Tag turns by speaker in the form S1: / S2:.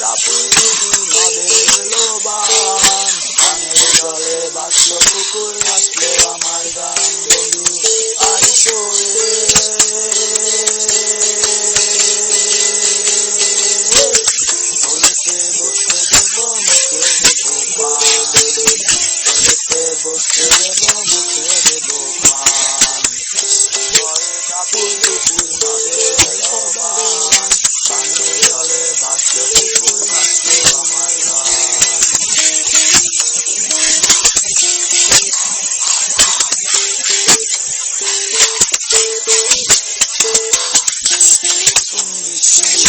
S1: চাপুর পুকুর নদে এলো বান, পানের জলে বাঁচলো পুকুর আসলো আমার গান, বন্ধু আইসো রে। বসতে দেব মুখে দেব পান, বসতে দেব মুখে দেব পান, চাপুর পুকুর নদে এলো বান, পানের জলে ভাসলো পুকুর ভাসলো আমার গান। তুমি